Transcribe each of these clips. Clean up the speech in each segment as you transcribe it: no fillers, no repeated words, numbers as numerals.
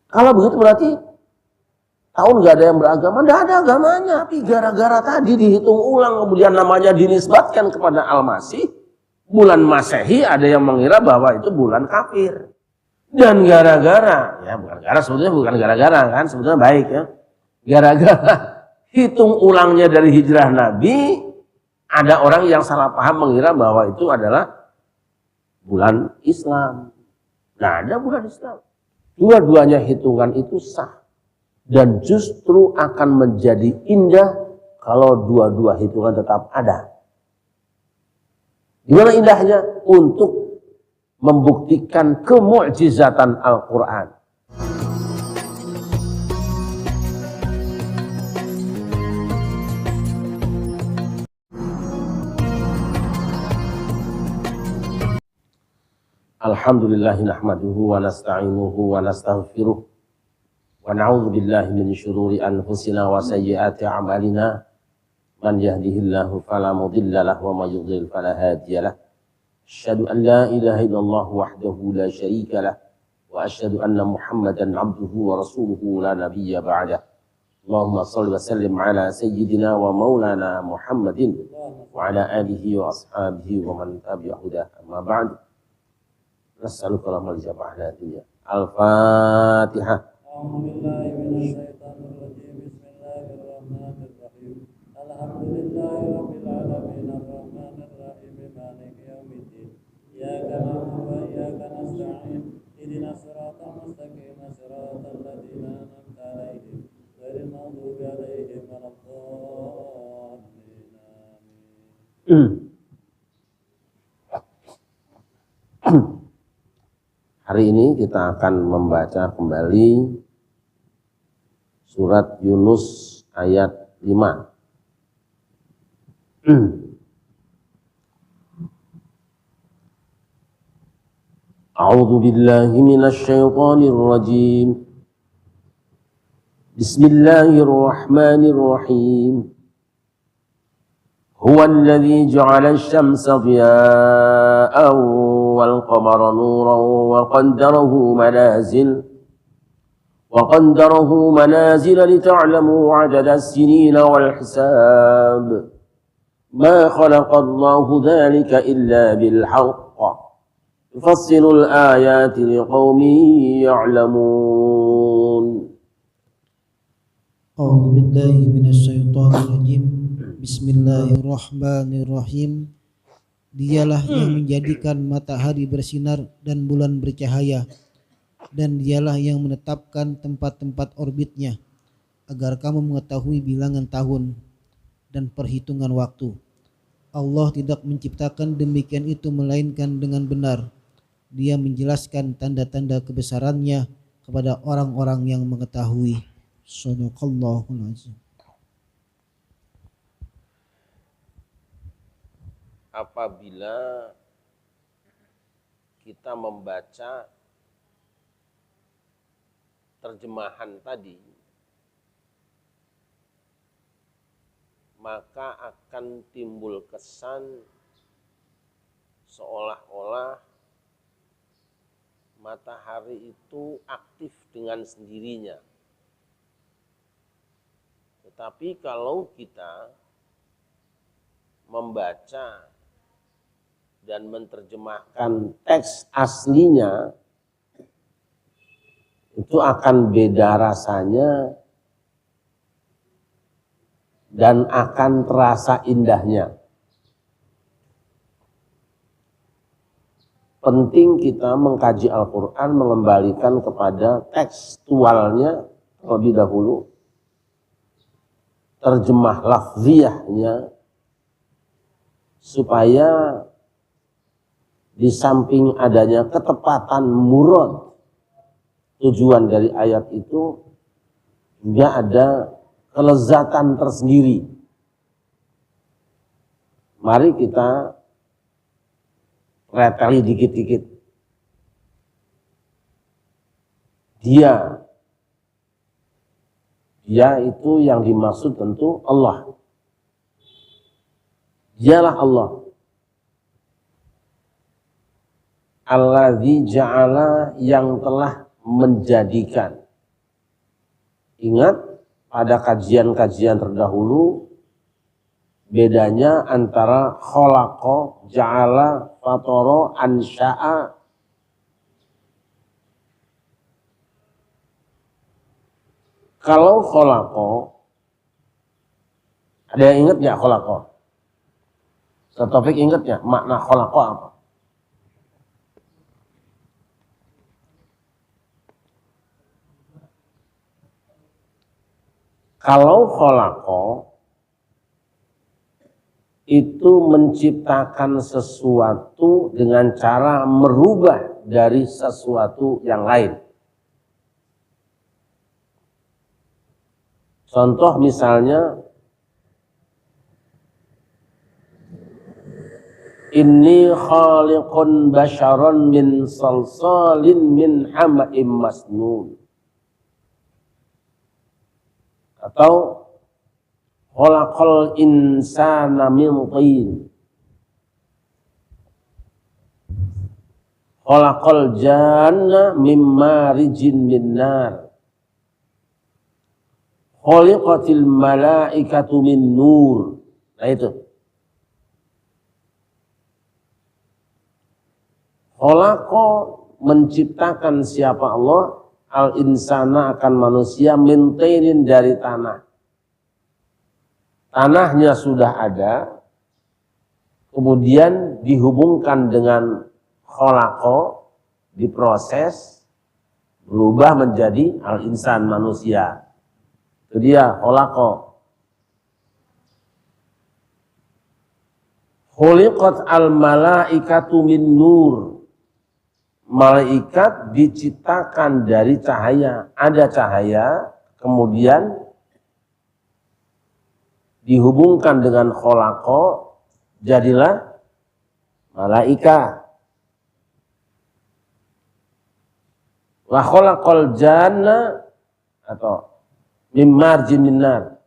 Kalau begitu berarti tahun nggak ada yang beragama, nggak ada agamanya. Tapi gara-gara tadi dihitung ulang, kemudian namanya dinisbatkan kepada Al-Masih, bulan Masehi, ada yang mengira bahwa itu bulan kafir. Dan gara-gara, ya bukan gara, sebetulnya bukan gara-gara kan, sebetulnya baik ya. Gara-gara hitung ulangnya dari hijrah Nabi, ada orang yang salah paham mengira bahwa itu adalah bulan Islam. Nah, ada bulan Islam. Dua-duanya hitungan itu sah. Dan justru akan menjadi indah kalau dua-dua hitungan tetap ada. Gimana indahnya? Untuk membuktikan kemukjizatan Al-Quran. Alhamdulillahi nahmaduhu wa nasta'inuhu wa nastaghfiruh wa na'udzu billahi min syururi anfusina wa sayyiati a'malina man yahdihillahu fala mudilla lahu wa may yudlil fala hadiya lahu asyhadu an la ilaha illallah wahdahu la syarika lahu wa asyhadu anna Muhammadan 'abduhu wa rasuluhu la nabiyya ba'dah. Allahumma shalli wa sallim ala sayyidina wa maulana Muhammadin wa ala alihi wa ashabihi wa man tabi'a hudah. Amma ba'd. Nas'aluka rahmal jamaah dunya. Al-Fatihah. A'udzubillahi minasyaitonir rajim. Bismillahirrahmanirrahim. Alhamdulillahirabbil alamin arrahmanir rahim maliki yaumiddin. Iyyaka na'budu wa iyyaka nasta'in. Ihdinas siratal mustaqim, siratal ladzina an'amta 'alaihim ghairil maghdubi 'alaihim waladdallin. Hari ini kita akan membaca kembali surat Yunus ayat 5. A'udzu billahi minasy syaithanir rajim. Bismillahirrahmanirrahim. Huwa alladzi ja'ala asy-syamsa diya'an wal qamara nuran wa qaddarahu manazil lita'lamu 'adada as-sinina wal hisab. Ma khalaqallahu dzalika illa bil haqq. Yufassilul ayati liqaumin ya'lamun. A'udzu billahi minasy syaithanir rajim. Bismillahirrahmanirrahim. Dialah yang menjadikan matahari bersinar dan bulan bercahaya, dan dialah yang menetapkan tempat-tempat orbitnya agar kamu mengetahui bilangan tahun dan perhitungan waktu. Allah tidak menciptakan demikian itu melainkan dengan benar. Dia menjelaskan tanda-tanda kebesarannya kepada orang-orang yang mengetahui. Shadaqallahul azim. Apabila kita membaca terjemahan tadi, maka akan timbul kesan seolah-olah matahari itu aktif dengan sendirinya. Tetapi kalau kita membaca dan menerjemahkan teks aslinya, itu akan beda rasanya dan akan terasa indahnya. Penting kita mengkaji Al-Quran, mengembalikan kepada tekstualnya terlebih dahulu, terjemah lafziyahnya, supaya di samping adanya ketepatan murad tujuan dari ayat itu, juga ada kelezatan tersendiri. Mari kita reteli dikit-dikit. Dia itu yang dimaksud tentu Allah. Dialah Allah. Alladzi ja'ala, yang telah menjadikan. Ingat pada kajian-kajian terdahulu bedanya antara khalaqa, ja'ala, fatara, ansya'a. Kalau khalaqa, ada yang ingat nggak khalaqa? Ustaz Taufik ingat nggak makna khalaqa apa? Kalau khalaqa itu menciptakan sesuatu dengan cara merubah dari sesuatu yang lain. Contoh misalnya, inni khaliqun basyaron min salsalin min hama'im masnun. Atau khalaqal insana min tin. Khalaqal janna min marijin min nar. Khaliqatil malaikatu min nur. Nah itu. Khalaqa menciptakan siapa Allah, al-insana akan manusia min tinin dari tanah. Tanahnya sudah ada, kemudian dihubungkan dengan khalaqa, diproses, berubah menjadi al-insan manusia. Itu dia khalaqa. Khuliqat al-malaikatu min nur. Malaikat diciptakan dari cahaya. Ada cahaya, kemudian dihubungkan dengan khalaqa, jadilah malaikat. Wa khalaqal janna atau min marjin min nar.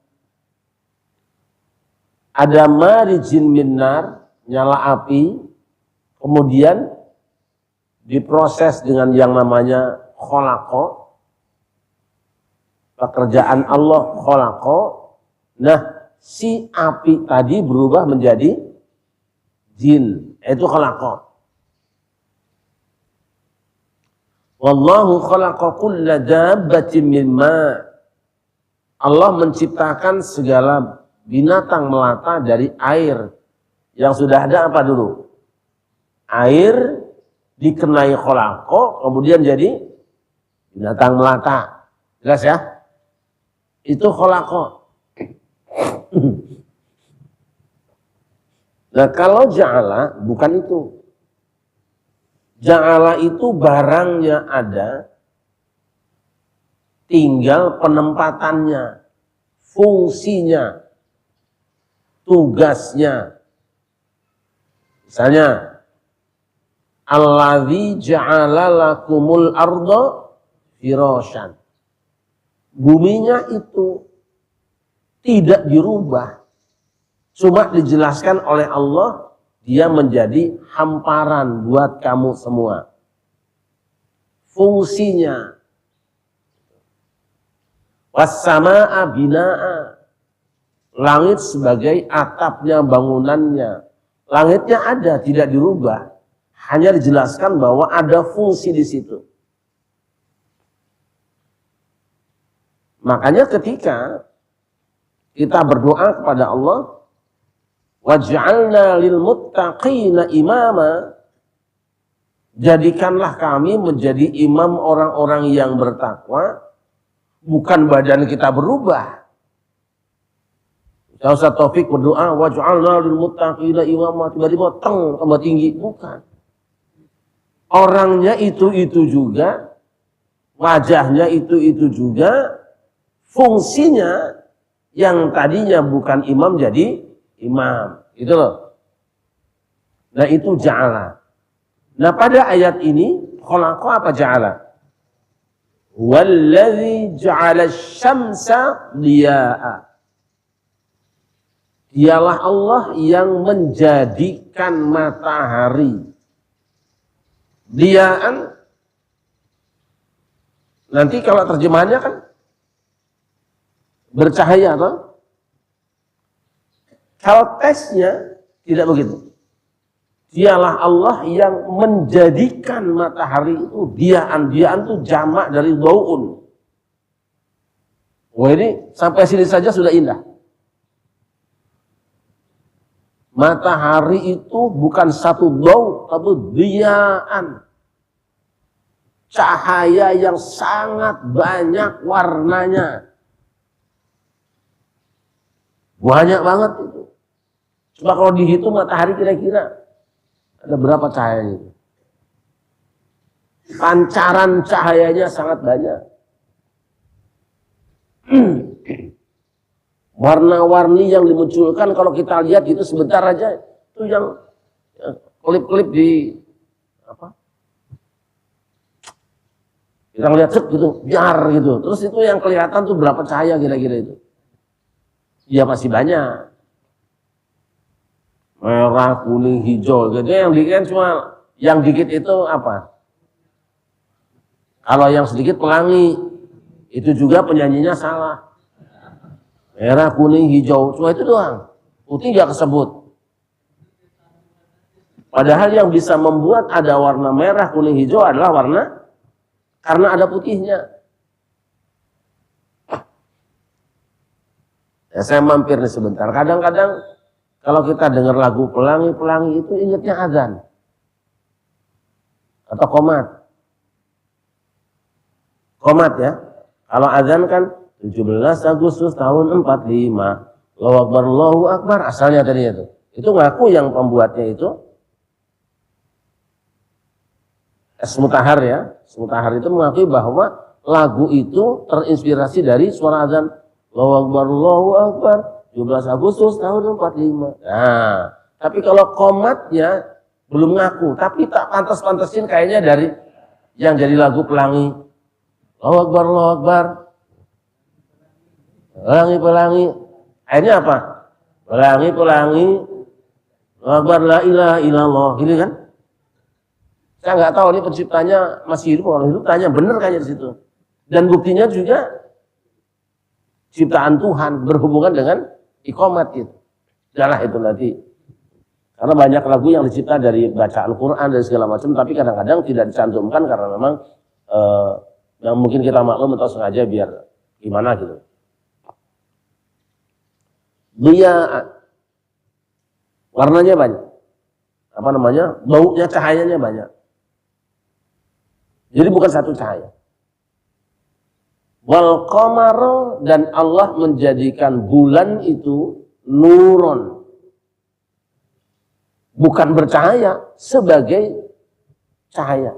Ada marijin min nar, nyala api, kemudian diproses dengan yang namanya khalaqa. Pekerjaan Allah khalaqa. Nah, si api tadi berubah menjadi jin, itu khalaqa. Wallahu khalaqa kulla dabbatin min ma'. Allah menciptakan segala binatang melata dari air. Yang sudah ada apa dulu? Air dikenai khalaqa, kemudian jadi binatang melata. Jelas ya? Itu khalaqa. Nah kalau ja'ala bukan itu. Ja'ala itu barangnya ada, tinggal penempatannya, fungsinya, tugasnya. Misalnya, alladzi ja'ala lakumul arda firasyan. Buminya itu tidak dirubah. Cuma dijelaskan oleh Allah, dia menjadi hamparan buat kamu semua. Fungsinya. Was-samaa'a binaa'a. Langit sebagai atapnya, bangunannya. Langitnya ada, tidak dirubah. Hanya dijelaskan bahwa ada fungsi di situ. Makanya ketika kita berdoa kepada Allah, waj'alna lil muttaqina imama, jadikanlah kami menjadi imam orang-orang yang bertakwa, bukan badan kita berubah. Ustaz Taufik berdoa, waj'alna lil muttaqina imama, tiba-tiba tambah tinggi, bukan. Orangnya itu juga, wajahnya itu juga, fungsinya yang tadinya bukan imam jadi imam. Itu loh. Nah itu ja'ala. Nah pada ayat ini, khalaqa apa ja'ala? Walladzi ja'ala syamsa diya'a. Dialah Allah yang menjadikan matahari. Diya'an. Nanti kalau terjemahannya kan bercahaya atau? Kalau teksnya tidak begitu. Dialah Allah yang menjadikan matahari itu diaan. Diaan itu jamak dari dau'un. Wah, ini sampai sini saja sudah indah. Matahari itu bukan satu dau, tapi diaan. Cahaya yang sangat banyak warnanya. Banyak banget itu. Coba kalau dihitung matahari kira-kira ada berapa cahayanya itu? Pancaran cahayanya sangat banyak. Warna-warni yang dimunculkan kalau kita lihat itu sebentar aja, itu yang klip-klip di apa? Kita lihat gitu, biar gitu. Terus itu yang kelihatan tuh berapa cahaya kira-kira itu? Ya masih banyak. Merah, kuning, hijau gitu. Yang dikit cuma yang dikit itu apa? Kalau yang sedikit pelangi, itu juga penyanyinya salah. Merah, kuning, hijau, cuma itu doang. Putih nggak kesebut. Padahal yang bisa membuat ada warna merah, kuning, hijau adalah warna karena ada putihnya. Ya, saya mampir nih sebentar. Kadang-kadang kalau kita dengar lagu pelangi-pelangi itu ingatnya azan atau qomat. Qomat ya. Kalau azan kan 17 Agustus tahun 45. Allahu Akbar, Allahu Akbar. Asalnya tadi itu. Itu ngaku yang pembuatnya itu Mutahar ya. Mutahar itu mengakui bahwa lagu itu terinspirasi dari suara azan. Allahu Akbar, Allahu Akbar. 17 Agustus tahun 45. Nah, tapi kalau qomatnya belum ngaku. Tapi tak pantas-pantasin kayaknya dari yang jadi lagu pelangi. Allahu Akbar, Allahu Akbar. Pelangi-pelangi. Akhirnya apa? Pelangi-pelangi. Allahu Akbar, la ilaha illallah. Gitu kan? Saya nggak tahu ini penciptanya masih hidup atau hidup. Tanya bener kayaknya di situ. Dan buktinya juga ciptaan Tuhan berhubungan dengan iqamat itu. Janganlah itu nanti. Karena banyak lagu yang dicipta dari bacaan Quran dan segala macam, tapi kadang-kadang tidak dicantumkan karena memang yang mungkin kita maklum atau sengaja biar gimana gitu. Dia warnanya banyak. Apa namanya? Baunya, cahayanya banyak. Jadi bukan satu cahaya. Wal qamara, dan Allah menjadikan bulan itu nuron. Bukan bercahaya, sebagai cahaya.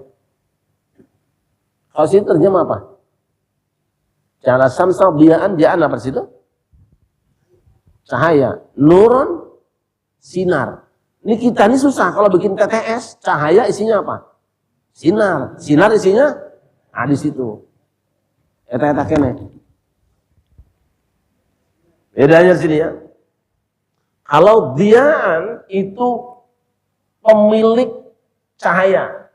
Kalau sini terjemah apa? Cara samsa biaan, diaan apa situ? Cahaya. Nuron, sinar. Ini kita ini susah kalau bikin TTS, cahaya isinya apa? Sinar. Sinar isinya di situ. Eta kene. Bedanya sini ya. Kalau diaan itu pemilik cahaya,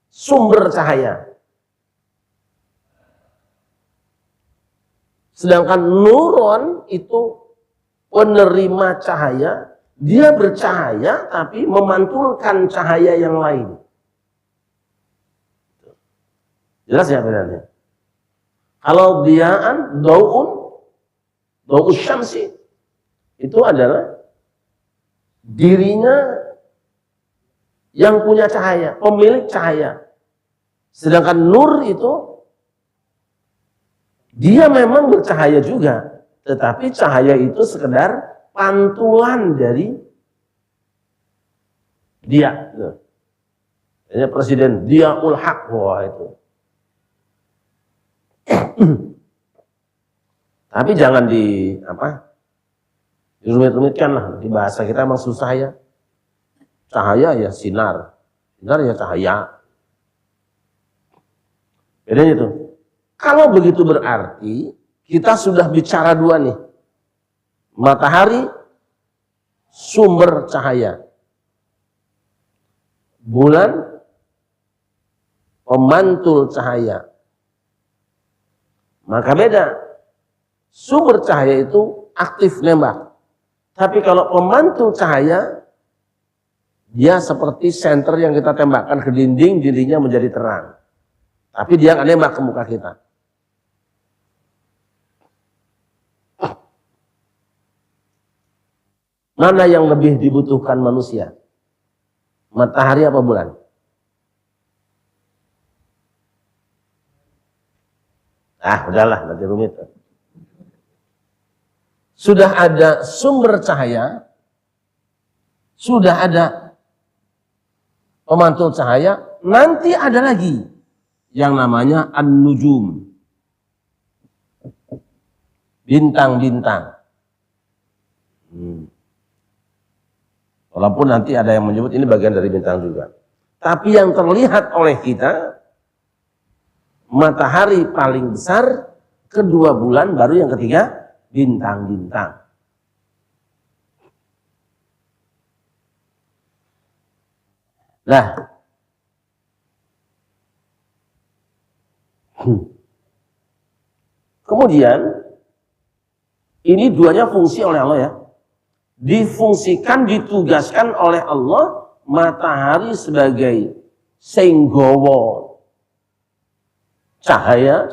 sumber cahaya. Sedangkan nuron itu penerima cahaya, dia bercahaya tapi memantulkan cahaya yang lain. Jelas ya bedanya? Kalau diaan, dau'us syamsi, itu adalah dirinya yang punya cahaya, pemilik cahaya. Sedangkan nur itu, dia memang bercahaya juga, tetapi cahaya itu sekedar pantulan dari dia. Ini presiden Diaul Haq, wah itu. Tapi jangan dirumit-rumitkan lah. Di bahasa kita emang susah ya. Cahaya ya sinar, sinar ya cahaya. Bedanya itu. Kalau begitu berarti kita sudah bicara dua nih. Matahari sumber cahaya, bulan pemantul cahaya. Maka beda. sumber cahaya itu aktif nembak. Tapi kalau pemantul cahaya, dia seperti senter yang kita tembakkan ke dinding, dindingnya menjadi terang. Tapi dia nggak nembak ke muka kita. Mana yang lebih dibutuhkan manusia? Matahari apa bulan? Udahlah, nanti rumit. Sudah ada sumber cahaya, sudah ada pemantul cahaya, nanti ada lagi yang namanya an-nujum. Bintang-bintang. Walaupun nanti ada yang menyebut ini bagian dari bintang juga. Tapi yang terlihat oleh kita, matahari paling besar, kedua bulan, baru yang ketiga, bintang-bintang. Nah, kemudian, ini duanya fungsi oleh Allah ya. Difungsikan, ditugaskan oleh Allah matahari sebagai senggowo cahaya,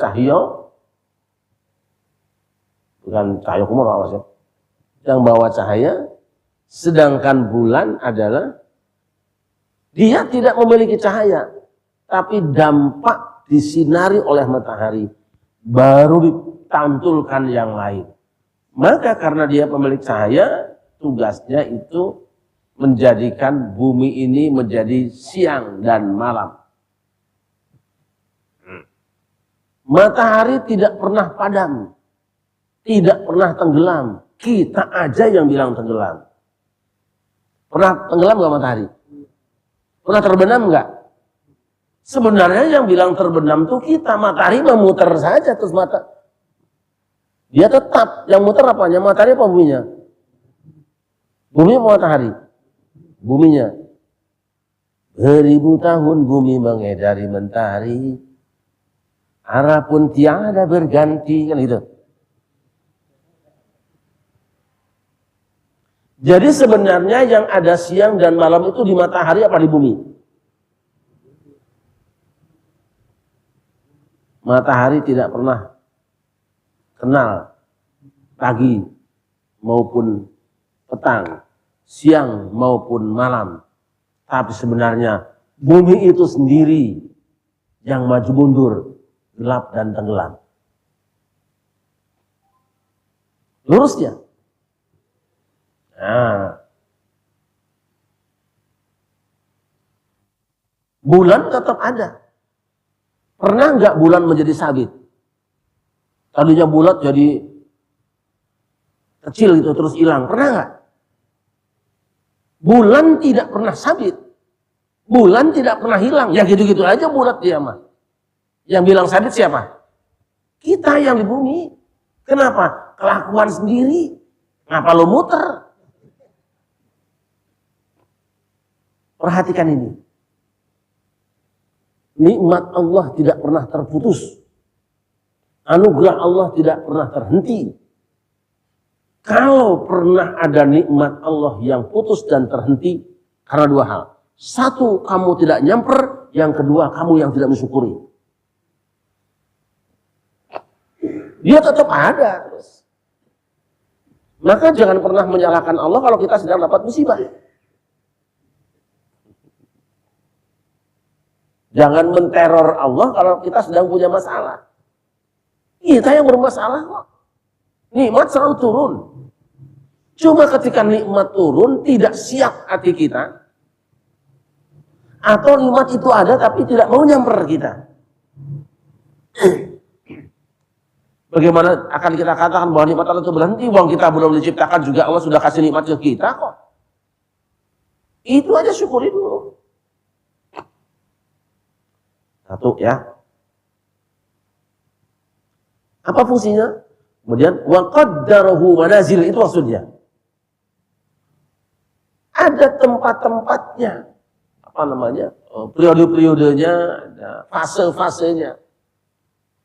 bukan cahaya kumur awas ya, yang bawa cahaya, sedangkan bulan adalah dia tidak memiliki cahaya, tapi dampak disinari oleh matahari, baru ditantulkan yang lain. Maka karena dia pemilik cahaya, tugasnya itu menjadikan bumi ini menjadi siang dan malam. Matahari tidak pernah padam, tidak pernah tenggelam. Kita aja yang bilang tenggelam. Pernah tenggelam nggak matahari? Pernah terbenam nggak? Sebenarnya yang bilang terbenam tuh kita. Matahari memutar saja terus mata. Dia tetap yang muter apanya? Matahari apa buminya? Bumi apa matahari? Buminya. Beribu tahun bumi mengedari mentari, arah pun tiada berganti, kan gitu. Jadi sebenarnya yang ada siang dan malam itu di matahari apa di bumi? Matahari tidak pernah kenal pagi maupun petang, siang maupun malam. Tapi sebenarnya bumi itu sendiri yang maju mundur, gelap dan tenggelam. Lurus dia. Nah, bulan tetap ada. Pernah nggak bulan menjadi sabit? Tadinya bulat jadi kecil gitu terus hilang. Pernah nggak? Bulan tidak pernah sabit. Bulan tidak pernah hilang. Ya gitu-gitu aja bulat dia mah. Yang bilang sabit siapa? Kita yang di bumi. Kenapa? Kelakuan sendiri. Ngapa lo muter? Perhatikan ini. Nikmat Allah tidak pernah terputus. Anugerah Allah tidak pernah terhenti. Kalau pernah ada nikmat Allah yang putus dan terhenti, karena dua hal. Satu, kamu tidak nyamper. Yang kedua, kamu yang tidak mensyukuri. Dia tetap ada terus. Maka jangan pernah menyalahkan Allah kalau kita sedang dapat musibah. Jangan menteror Allah kalau kita sedang punya masalah. Kita yang bermasalah kok. Nikmat selalu turun. Cuma ketika nikmat turun, tidak siap hati kita. Atau nikmat itu ada tapi tidak mau nyamper kita. Bagaimana akan kita katakan bahwa nikmat Allah itu berhenti? Uang kita belum diciptakan juga Allah sudah kasih nikmat ke kita kok. Itu aja syukuri dulu. Satu ya. Apa fungsinya? Kemudian wa qaddarahu manazil, itu maksudnya. Ada tempat-tempatnya. Apa namanya? Periode-periodenya, ada fase-fasenya.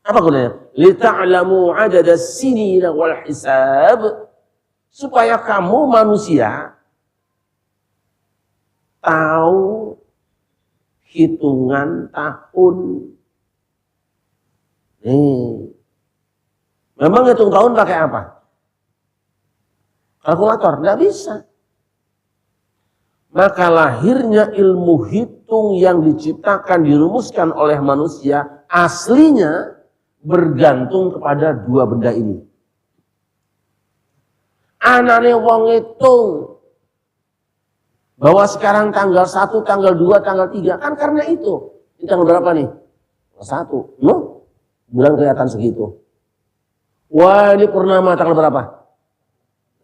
Apa gunanya? Lita'lamu adadas sinina wal hisab, supaya kamu manusia tahu hitungan tahun. Memang hitung tahun pakai apa? Kalkulator? Nggak bisa. Maka lahirnya ilmu hitung yang diciptakan, dirumuskan oleh manusia, aslinya bergantung kepada dua benda ini. Anane wong hitung bahwa sekarang tanggal 1, tanggal 2, tanggal 3, kan karena itu. Ini tanggal berapa nih? 1. No? Bulan kelihatan segitu. Wah, ini purnama tanggal berapa?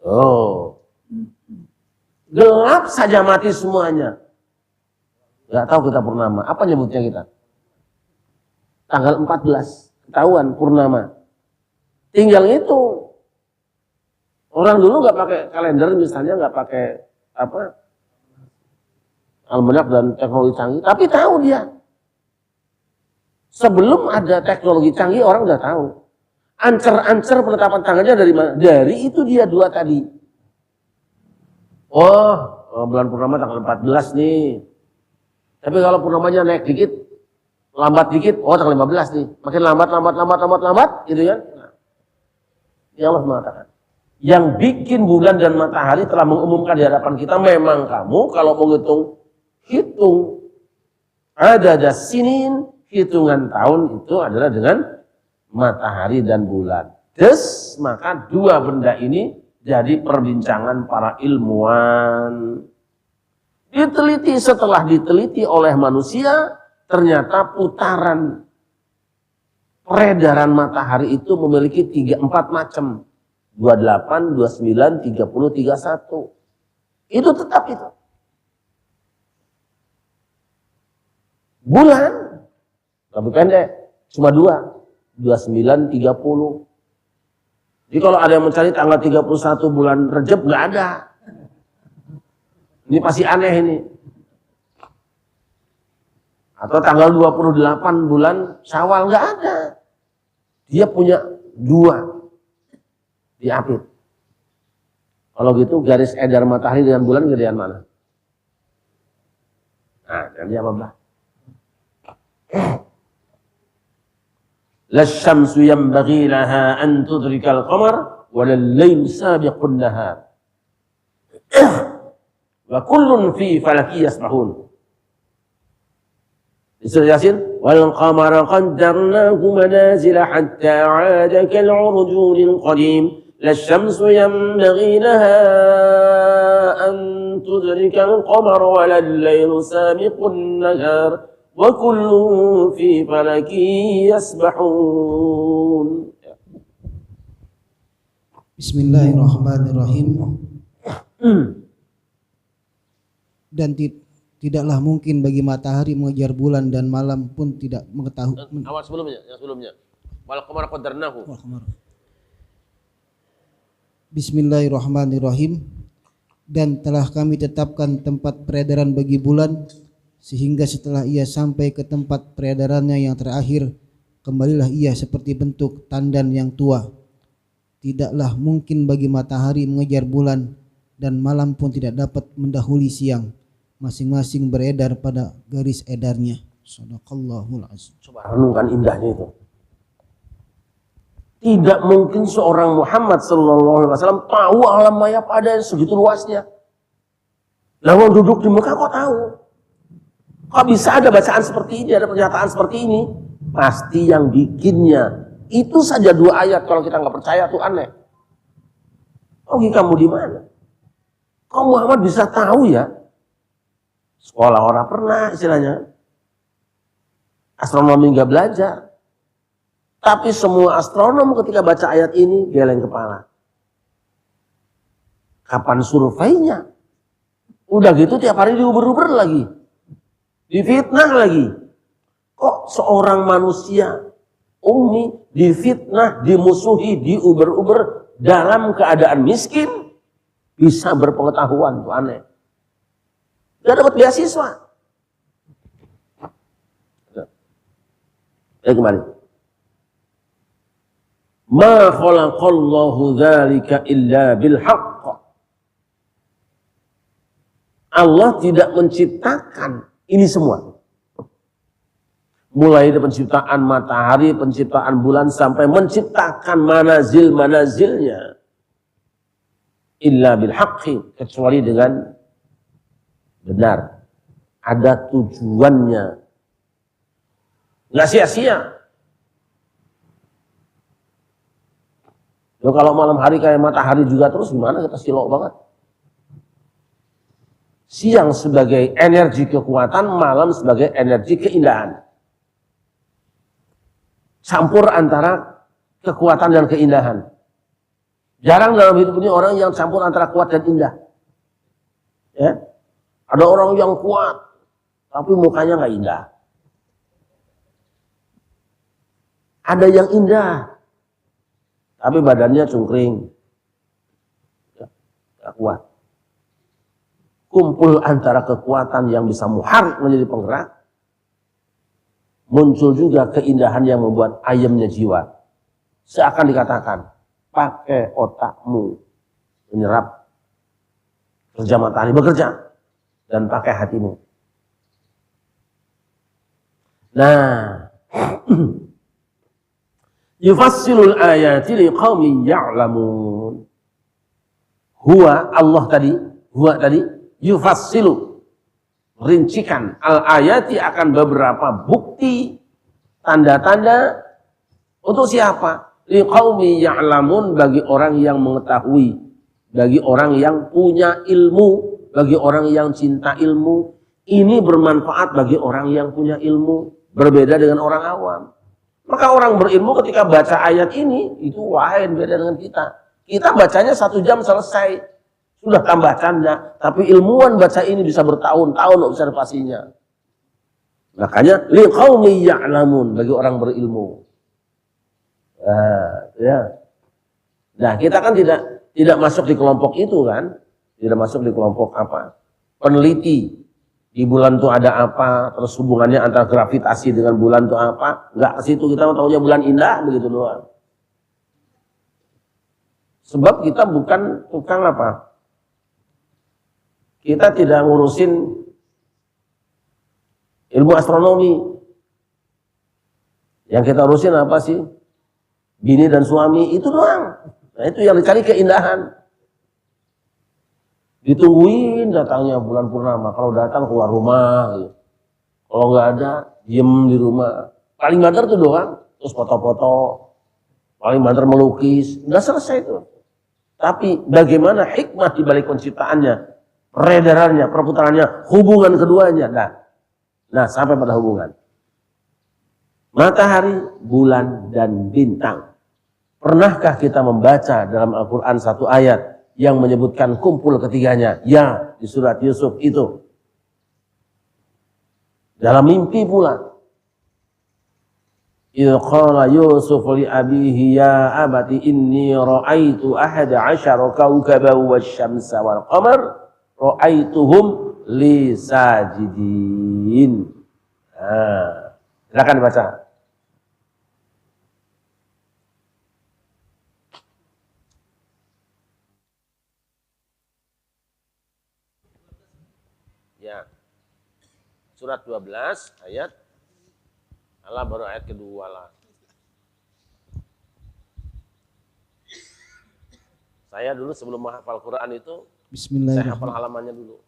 Oh. Gelap saja mati semuanya. Gak tahu kita purnama. Apa nyebutnya kita? Tanggal 14. Ketahuan purnama. Tinggal itu. Orang dulu gak pakai kalender misalnya, gak pakai apa? Almanak dan teknologi canggih. Tapi tahu dia. Sebelum ada teknologi canggih orang udah tahu. Ancer-ancer penetapan tanggalnya dari mana? Dari itu dia dua tadi. Oh, bulan purnama tanggal 14 nih. Tapi kalau purnamanya naik dikit, lambat dikit, oh tanggal 15 nih. Makin lambat, gitu kan. Ya Allah mengatakan. Yang bikin bulan dan matahari telah mengumumkan di hadapan kita, memang kamu kalau mau hitung ada sinin, hitungan tahun itu adalah dengan matahari dan bulan. Terus maka dua benda ini jadi perbincangan para ilmuwan. Setelah diteliti oleh manusia, ternyata putaran peredaran matahari itu memiliki 4 macam. 28, 29, 30, 31. Itu tetap itu. Bulan lebih pendek, cuma 2, 29, 30. Jadi kalau ada yang mencari tanggal 31 bulan Rejab, nggak ada. Ini pasti aneh ini. Atau tanggal 28 bulan Syawal, nggak ada. Dia punya 2 diapit. Kalau gitu garis edar matahari dengan bulan gedean mana? Nah, jadi apa belah? La syamsu yanbaghi laha an tudrikal qamar wa lal-lail sabiqun nahar. Wa kullun fi falaki yasbahun. Di surah Yasin, wal qamara qaddarnahu manazila hatta 'ada kal 'urjunil qadim. La syamsu yanbaghi laha an tudrikal qamar wa lal-lail sabiqun nahar. Wa kullu fi falaki yasbahun. Bismillahirrahmanirrahim. Dan tidaklah mungkin bagi matahari mengejar bulan dan malam pun tidak mengetahui. Awal sebelumnya, yang sebelumnya. Wal qamara qaddarnahu. Bismillahirrahmanirrahim. Dan telah kami tetapkan tempat peredaran bagi bulan, sehingga setelah ia sampai ke tempat peredarannya yang terakhir, kembalilah ia seperti bentuk tandan yang tua. Tidaklah mungkin bagi matahari mengejar bulan dan malam pun tidak dapat mendahului siang. Masing-masing beredar pada garis edarnya. Shadaqallahul azim. Coba renungkan indahnya itu. Tidak mungkin seorang Muhammad sallallahu alaihi wasallam tahu alam maya pada segitu luasnya. Lalu duduk di Mekah kok tahu? Kok bisa ada bacaan seperti ini, ada pernyataan seperti ini? Pasti yang bikinnya. Itu saja 2 ayat, kalau kita nggak percaya tuh aneh. Logika kamu di mana? Kok Muhammad bisa tahu ya? Sekolah orang pernah istilahnya. Astronomi nggak belajar. Tapi semua astronom ketika baca ayat ini, geleng kepala. Kapan surveinya? Udah gitu tiap hari diuber-uber lagi. Difitnah lagi. Kok seorang manusia ummi difitnah, dimusuhi, diuber-uber dalam keadaan miskin bisa berpengetahuan? Itu aneh. Gak dapat beasiswa. Kembali. Ma khalaqallahu dzalika illa bil haqq. Allah tidak menciptakan ini semua. Mulai dari penciptaan matahari, penciptaan bulan, sampai menciptakan manazil-manazilnya. Illa bil haqqi, kecuali dengan benar. Ada tujuannya. Nggak sia-sia. Kalau malam hari kayak matahari juga terus, gimana kita silok banget. Siang sebagai energi kekuatan, malam sebagai energi keindahan. Campur antara kekuatan dan keindahan. Jarang dalam hidup ini orang yang campur antara kuat dan indah. Ya, ada orang yang kuat, tapi mukanya nggak indah. Ada yang indah, tapi badannya cungkring, nggak kuat. Kumpul antara kekuatan yang bisa muharrik menjadi penggerak, muncul juga keindahan yang membuat ayemnya jiwa. Seakan dikatakan, pakai otakmu menyerap kerja matahari bekerja, dan pakai hatimu. Nah, yufassilul ayati liqaumin ya'lamun. Huwa Allah tadi yufassilu, rincikan al-ayati akan beberapa bukti, tanda-tanda untuk siapa? Liqaumi ya'lamun, bagi orang yang mengetahui, bagi orang yang punya ilmu, bagi orang yang cinta ilmu. Ini bermanfaat bagi orang yang punya ilmu, berbeda dengan orang awam. Maka orang berilmu ketika baca ayat ini, itu lain, beda dengan kita. Kita bacanya 1 jam selesai, sudah tambahkannya. Tapi ilmuwan baca ini bisa bertahun-tahun observasinya. Makanya liqaumi ya'lamun, bagi orang berilmu. Nah, kita kan tidak masuk di kelompok itu kan, tidak masuk di kelompok apa? Peneliti. Di bulan itu ada apa, terus hubungannya antara gravitasi dengan bulan itu apa? Enggak ke situ, kita tahunya bulan indah begitu doang. Sebab kita bukan tukang apa? Kita tidak ngurusin ilmu astronomi. Yang kita urusin apa sih? Bini dan suami, itu doang. Nah, itu yang dicari keindahan. Ditungguin datangnya bulan purnama. Kalau datang keluar rumah, gitu. Kalau nggak ada, diem di rumah. Paling banter tuh doang. Terus foto-foto. Paling banter melukis. Udah selesai itu. Tapi bagaimana hikmah di balik penciptaannya, peredarannya, perputarannya, hubungan keduanya. Nah, sampai pada hubungan. Matahari, bulan, dan bintang. Pernahkah kita membaca dalam Al-Quran satu ayat yang menyebutkan kumpul ketiganya? Ya, di surat Yusuf itu. Dalam mimpi pula. Idh qala Yusuf li abihi ya abati inni ra'aitu ahada asyara kawkaban wasyamsa wal qamar ra'aituhum li sajidin. Silakan dibaca. Ya. Surat 12 ayat Allah baru ayat kedua lah. Saya dulu sebelum menghafal Quran itu saya hafal halamannya dulu.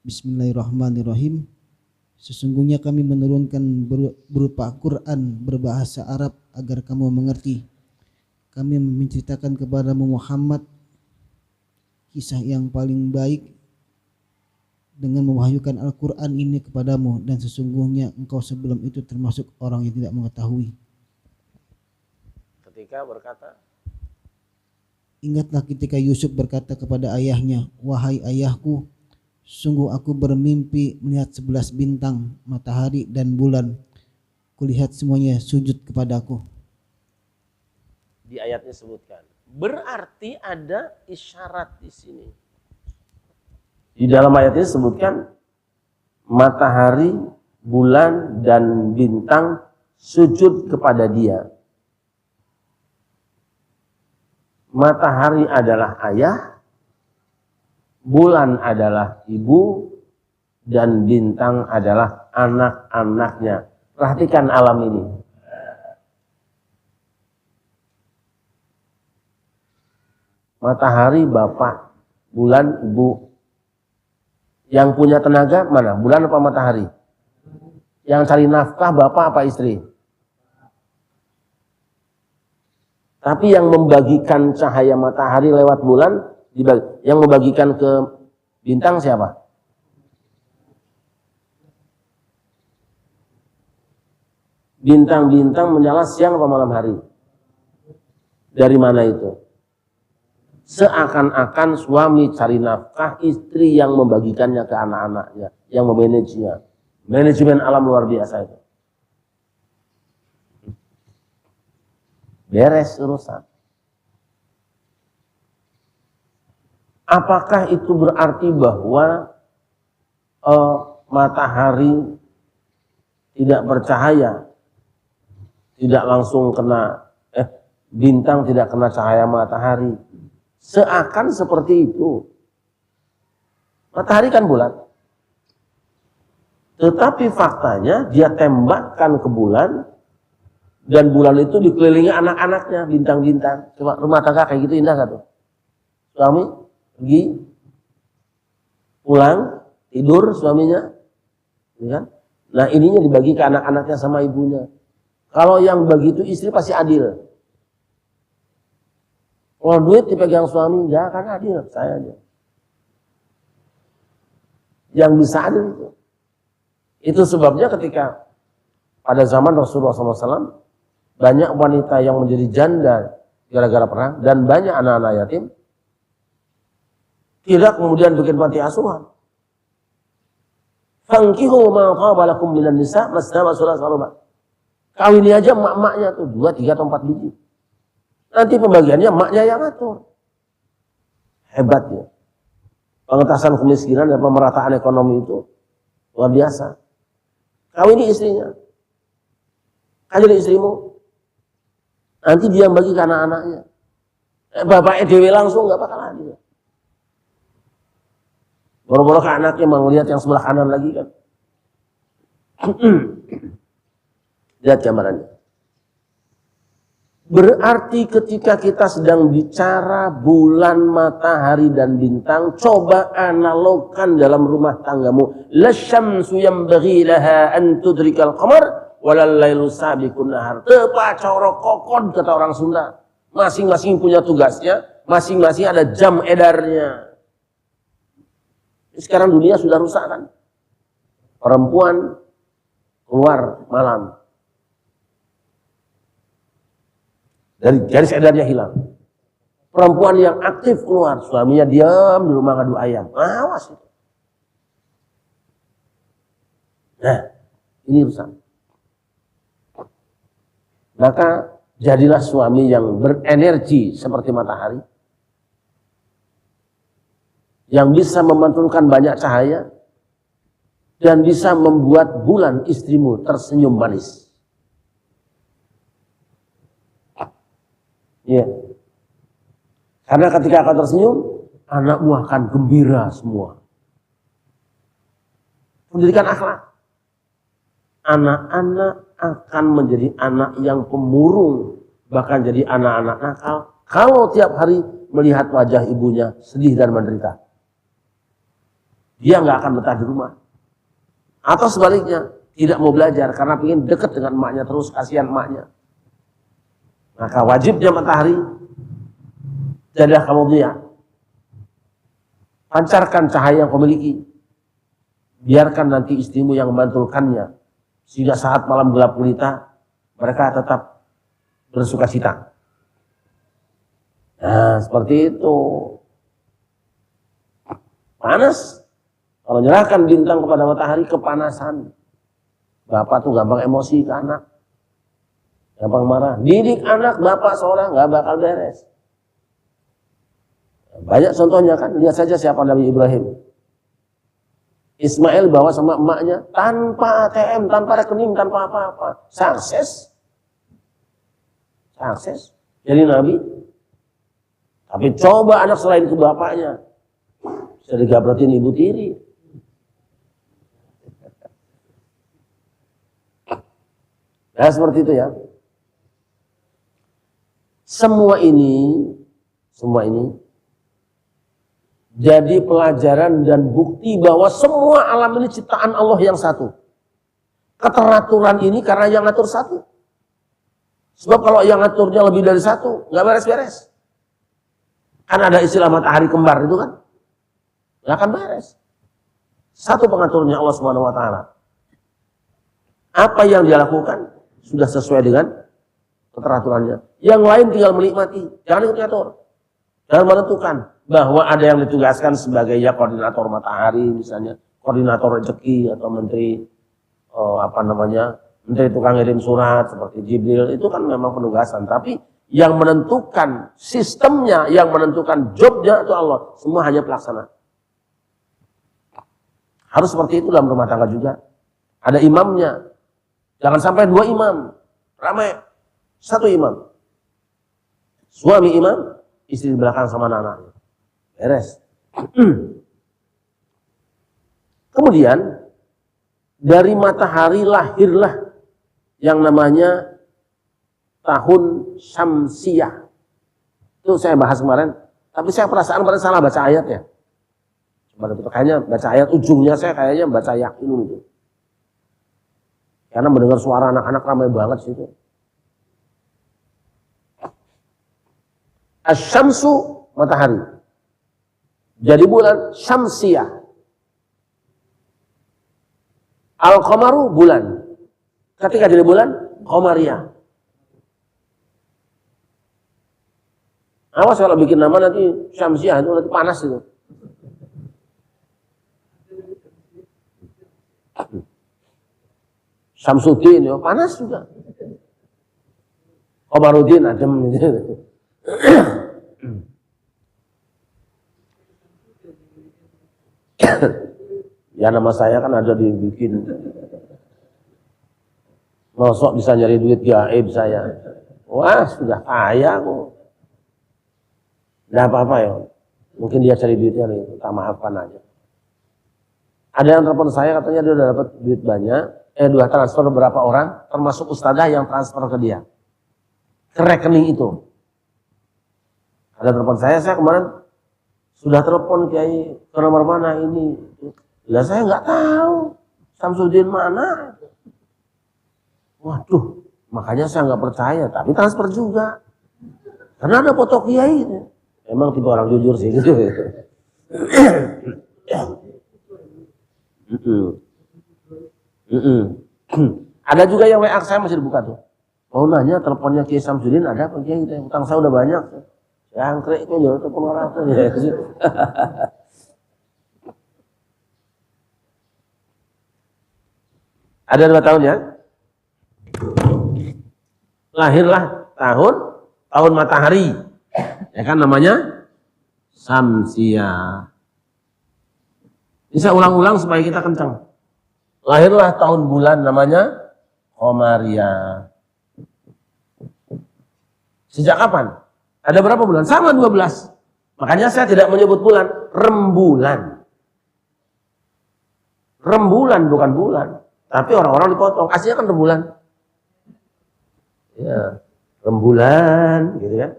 Bismillahirrahmanirrahim. Sesungguhnya kami menurunkan berupa Quran berbahasa Arab agar kamu mengerti. Kami menceritakan kepadamu Muhammad kisah yang paling baik dengan mewahyukan Al-Quran ini kepadamu, dan sesungguhnya engkau sebelum itu termasuk orang yang tidak mengetahui. Ketika berkata, ingatlah ketika Yusuf berkata kepada ayahnya, wahai ayahku, sungguh aku bermimpi melihat 11 bintang, matahari dan bulan. Kulihat semuanya sujud kepadaku. Di ayatnya sebutkan. Berarti ada isyarat di sini. Di dalam ayat ini sebutkan matahari, bulan, dan bintang sujud kepada dia. Matahari adalah ayah, bulan adalah ibu, dan bintang adalah anak-anaknya. Perhatikan alam ini. Matahari bapak, bulan ibu. Yang punya tenaga mana? Bulan apa matahari? Yang cari nafkah bapak apa istri? Tapi yang membagikan cahaya matahari lewat bulan, yang membagikan ke bintang siapa? Bintang-bintang menyala siang atau malam hari? Dari mana itu? Seakan-akan suami cari nafkah, istri yang membagikannya ke anak-anaknya, yang memanagenya. Manajemen alam luar biasa itu. Beres urusan. Apakah itu berarti bahwa matahari tidak bercahaya, tidak langsung kena bintang tidak kena cahaya matahari? Seakan seperti itu. Matahari kan bulat. Tetapi faktanya dia tembakkan ke bulan, dan bulan itu dikelilingi anak-anaknya, bintang-bintang. Coba rumah tangga kayak gitu indah gak tuh? Suami pergi, pulang, tidur suaminya, ya kan? Nah ininya dibagi ke anak-anaknya sama ibunya. Kalau yang begitu istri pasti adil. Kalau duit dipegang suami, ya kan adil, saya aja. Yang bisa adil itu. Itu sebabnya ketika pada zaman Rasulullah SAW, banyak wanita yang menjadi janda gara-gara perang, dan banyak anak-anak yatim, tidak kemudian bikin panti asuhan. Fankihu ma taba lakum minan nisa masna wa thulatha wa ruba'. Kawini aja emak-emaknya tuh 2, 3 atau 4 biji. Nanti pembagiannya emaknya yang atur. Hebatnya. Pengentasan kemiskinan dan pemerataan ekonomi itu luar biasa. Kawini istrinya. Kawini istrimu. Nanti dia bagi ke anak-anaknya. Bapak EDW langsung nggak bakal adil. Boro-boro ke anaknya mau lihat yang sebelah kanan lagi kan. Lihat gambarannya. Berarti ketika kita sedang bicara bulan, matahari, dan bintang, coba analogkan dalam rumah tanggamu. Lasyamsu yanbaghi laha an tudrikal qamar walal lailu sabiqun nahar. Tepat corok kokon kata orang Sunda. Masing-masing punya tugasnya, masing-masing ada jam edarnya. Sekarang dunia sudah rusak kan? Perempuan keluar malam. Dari garis edarnya hilang. Perempuan yang aktif keluar, suaminya diam di rumah ngadu ayam. Awas itu. Nah, ini rusak. Maka jadilah suami yang berenergi seperti matahari, yang bisa memantulkan banyak cahaya, dan bisa membuat bulan istrimu tersenyum manis. Ya. Karena ketika akan tersenyum, anakmu akan gembira semua. Pendidikan akhlak. Anak-anak akan menjadi anak yang pemurung, bahkan jadi anak-anak nakal, kalau tiap hari melihat wajah ibunya sedih dan menderita. Dia nggak akan betah di rumah. Atau sebaliknya, tidak mau belajar karena ingin dekat dengan emaknya terus, kasihan emaknya. Maka wajibnya matahari, jadilah kamu dia. Pancarkan cahaya yang kau miliki. Biarkan nanti istrimu yang memantulkannya. Sehingga saat malam gelap gulita, mereka tetap bersuka cita. Nah, seperti itu. Panas. Kalau menyerahkan bintang kepada matahari, kepanasan. Bapak tuh gampang emosi ke anak. Gampang marah. Didik anak bapak seorang nggak bakal beres. Banyak contohnya kan. Lihat saja siapa Nabi Ibrahim. Ismail bawa sama emaknya tanpa ATM, tanpa rekening, tanpa apa-apa. Sukses. Sukses. Jadi Nabi. Tapi coba anak selain ke bapaknya, bisa digabretin ibu tiri. Nah seperti itu ya. Semua ini jadi pelajaran dan bukti bahwa semua alam ini ciptaan Allah yang satu. Keteraturan ini karena yang ngatur satu. Sebab kalau yang ngaturnya lebih dari satu, nggak beres-beres. Kan ada istilah matahari kembar itu kan, nggak akan beres. Satu pengaturnya Allah Subhanahu Wa Taala. Apa yang dia lakukan sudah sesuai dengan keteraturannya. Yang lain tinggal menikmati, jangan ikut ngatur. Jangan menentukan bahwa ada yang ditugaskan sebagai ya koordinator matahari misalnya, koordinator rezeki atau menteri menteri tukang ngirim surat seperti Jibril, itu kan memang penugasan. Tapi yang menentukan sistemnya, yang menentukan jobnya itu Allah. Semua hanya pelaksana. Harus seperti itu dalam rumah tangga juga. Ada imamnya. Jangan sampai 2 imam. Ramai. 1 imam. Suami imam, istri di belakang sama anak-anaknya. Beres. Kemudian dari matahari lahirlah yang namanya tahun Syamsiyah. Itu saya bahas kemarin, tapi saya perasaan kemarin salah baca ayat ya. Kayaknya baca ayat ujungnya saya kayaknya baca yakin itu. Karena mendengar suara anak-anak ramai banget situ. Asy-syamsu matahari. Jadi bulan Syamsiyah. Al-qamaru bulan. Ketika jadi bulan Qamariyah. Awas kalau bikin nama nanti Syamsiyah itu nanti panas itu. Syamsuddin ya panas juga. Qamarudin adem gitu. Ya nama saya kan ada dibikin. Mosok bisa nyari duit gaib saya. Wah sudah kaya kok. Nggak apa-apa ya. Mungkin dia cari duitnya nih, tak maafkan aja. Ada yang telepon saya katanya dia udah dapat duit banyak. Dua transfer beberapa orang, termasuk ustadzah yang transfer ke dia. Ke rekening itu. Ada telepon saya kemarin sudah telepon Kiai ke nomor mana ini. Ya saya nggak tahu. Samsudin mana. Waduh, makanya saya nggak percaya. Tapi transfer juga. Karena ada foto Kiai. Emang tipe orang jujur sih gitu. Ada juga yang WA saya masih dibuka tuh. Mau nanya teleponnya Kiai Samsudin ada apa Kiai? Utang saya udah banyak. Jangkrik itu ya telepon orang tuh. Ada 2 tahun ya. Lahirlah tahun matahari. Ya kan namanya Syamsiyah. Bisa ulang-ulang supaya kita kencang. Lahirlah tahun bulan namanya Qamariyah. Sejak kapan? Ada berapa bulan? Sama 12. Makanya saya tidak menyebut bulan, rembulan. Rembulan bukan bulan. Tapi orang-orang dipotong. Aslinya kan rembulan. Ya, rembulan gitu kan.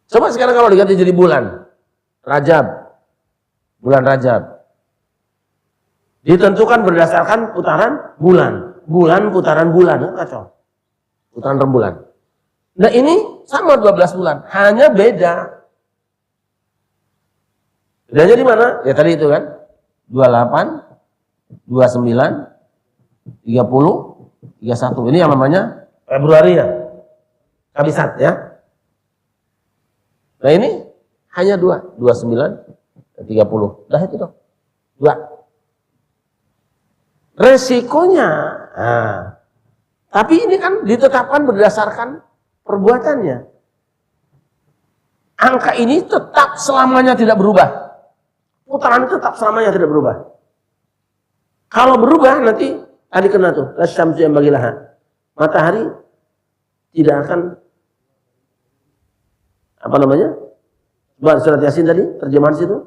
Coba sekarang kalau diganti jadi bulan. Rajab. Bulan Rajab. Ditentukan berdasarkan putaran bulan. Bulan putaran bulan. Kacau. Putaran rembulan. Nah ini sama 12 bulan. Hanya beda. Bedanya di mana? Ya tadi itu kan. 28, 29, 30, 31. Ini yang namanya Februari ya. Kabisat ya. Nah ini hanya 2, 29, 30. Dah itu dong. 2. Resikonya, tapi ini kan ditetapkan berdasarkan perbuatannya. Angka ini tetap selamanya tidak berubah. Putaran tetap selamanya tidak berubah. Kalau berubah nanti tadi kena tuh, lasyamsu yang bagilah. Matahari tidak akan apa namanya? Surat Yasin tadi, terjemahan situ.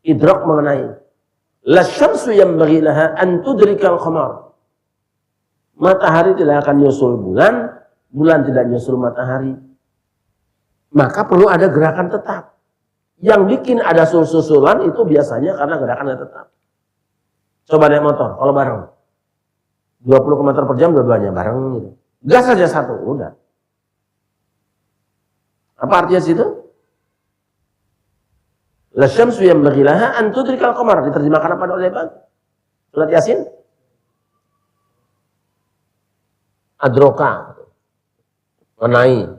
Idrak mengenai. La syamsu yanbaghi laha an tudrikal qamar. Matahari tidak akan nyusul bulan, bulan tidak nyusul matahari. Maka perlu ada gerakan tetap. Yang bikin ada susulan itu biasanya karena gerakannya tetap. Coba naik motor, kalau bareng. 20 km per jam dua-duanya bareng gitu. Gas saja satu, udah. Apa artinya situ? La syamsu yanbaghi laha an tudrikal qamar. Diterjemahkan apa oleh Bang? Surat Yasin? Adroka. Menai.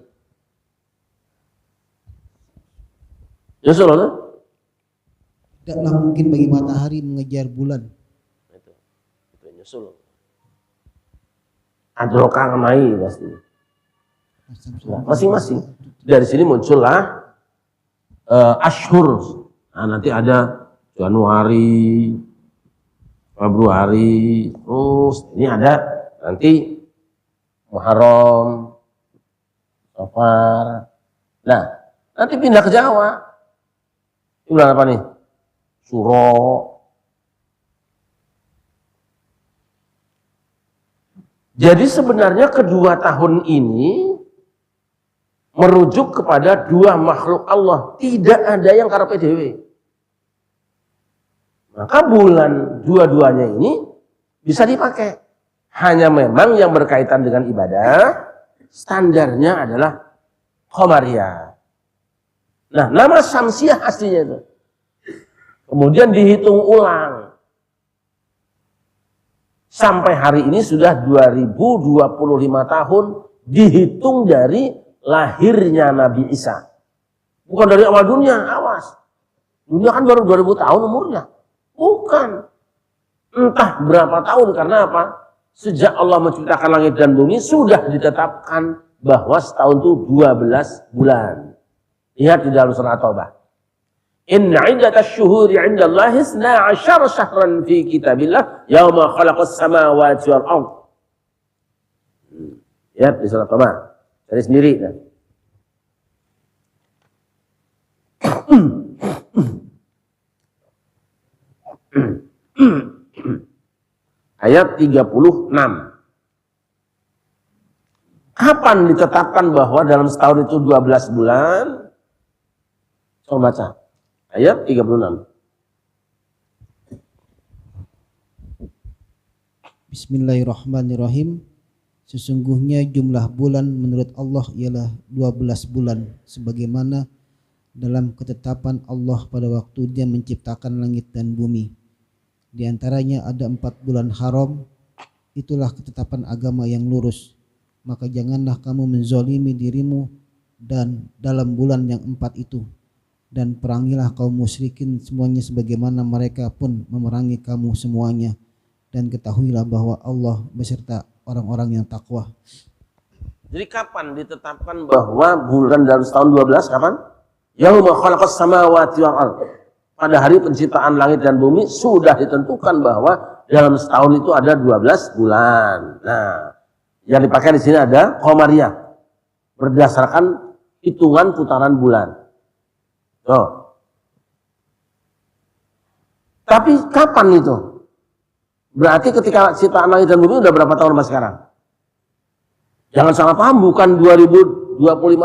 Nyusul kan? Tidaklah mungkin bagi matahari mengejar bulan. Itu nyusul. Adroka menai pasti. Nah, masing-masing. Dari sini muncullah ashur. Nah, nanti ada Januari, Februari, terus ini ada nanti Muharram, Safar. Nah, nanti pindah ke Jawa. Ini bulan apa nih? Suro. Jadi sebenarnya kedua tahun ini merujuk kepada dua makhluk Allah. Tidak ada yang karepe dhewe. Maka bulan dua-duanya ini bisa dipakai. Hanya memang yang berkaitan dengan ibadah, standarnya adalah Qamariyah. Nah, nama Syamsiyah aslinya itu. Kemudian dihitung ulang. Sampai hari ini sudah 2025 tahun dihitung dari lahirnya Nabi Isa. Bukan dari awal dunia, awas. Dunia kan baru 2000 tahun umurnya. Bukan. Entah berapa tahun, karena apa? Sejak Allah menciptakan langit dan bumi, sudah ditetapkan bahwa setahun itu 12 bulan. Lihat di dalam surah At-Taubah. Inna iddatash syuhuri 'indallahi 12 syahran fi kitabillah yauma khalaqas samawati wal ardh. Lihat di surah At-Taubah. Cari sendiri kan. Ayat 36. Kapan ditetapkan bahwa dalam setahun itu 12 bulan? Coba baca. Ayat 36. Bismillahirrahmanirrahim. Sesungguhnya jumlah bulan menurut Allah ialah 12 bulan, sebagaimana dalam ketetapan Allah pada waktu Dia menciptakan langit dan bumi. Di antaranya ada 4 bulan haram. Itulah ketetapan agama yang lurus. Maka janganlah kamu menzalimi dirimu dan dalam bulan yang 4 itu. Dan perangilah kaum musyrikin semuanya sebagaimana mereka pun memerangi kamu semuanya. Dan ketahuilah bahwa Allah beserta orang-orang yang takwa. Jadi kapan ditetapkan bahwa bulan dalam setahun 12? Kapan? Yauma khalaqas samawati wal ardh. Pada hari penciptaan langit dan bumi sudah ditentukan bahwa dalam setahun itu ada 12 bulan. Nah, yang dipakai di sini ada Qamariyah. Berdasarkan hitungan putaran bulan. Tuh. Tapi kapan itu? Berarti ketika ciptaan langit dan bumi udah berapa tahun mas sekarang? Jangan salah paham, bukan 2025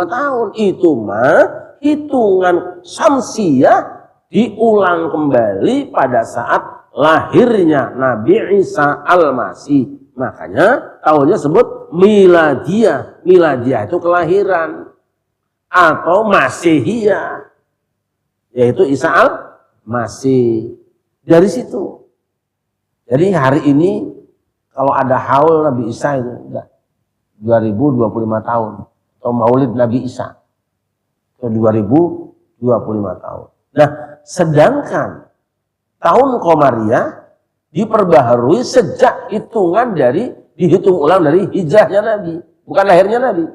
tahun. Itu mah hitungan Syamsiyah diulang kembali pada saat lahirnya Nabi Isa Al-Masih. Makanya tahunnya sebut Miladiyah. Miladiyah itu kelahiran. Atau Masihiyah. Yaitu Isa Al-Masih. Dari situ. Jadi hari ini kalau ada haul Nabi Isa itu enggak 2025 tahun atau Maulid Nabi Isa itu 2025 tahun. Nah, sedangkan tahun Qamariyah diperbaharui sejak hitungan dari dihitung ulang dari hijrahnya Nabi, bukan lahirnya Nabi.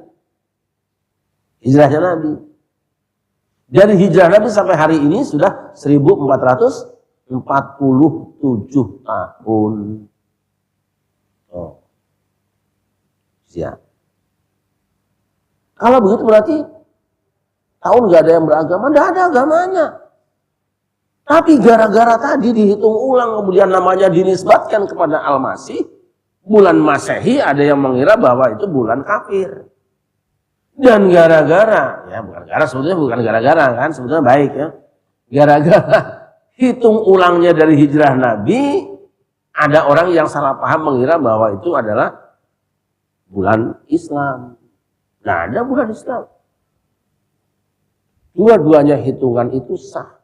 Hijrahnya Nabi. Dari hijrah Nabi sampai hari ini sudah 1447 tahun. Oh. Siap. Kalau begitu berarti tahun nggak ada yang beragama, nggak ada agamanya. Tapi gara-gara tadi dihitung ulang kemudian namanya dinisbatkan kepada Al-Masih, bulan Masehi ada yang mengira bahwa itu bulan kafir. Dan gara-gara, ya bukan gara sebetulnya bukan gara-gara kan, sebetulnya baik ya. Gara-gara hitung ulangnya dari hijrah Nabi, ada orang yang salah paham mengira bahwa itu adalah bulan Islam. Nah, ada bulan Islam. Dua-duanya hitungan itu sah.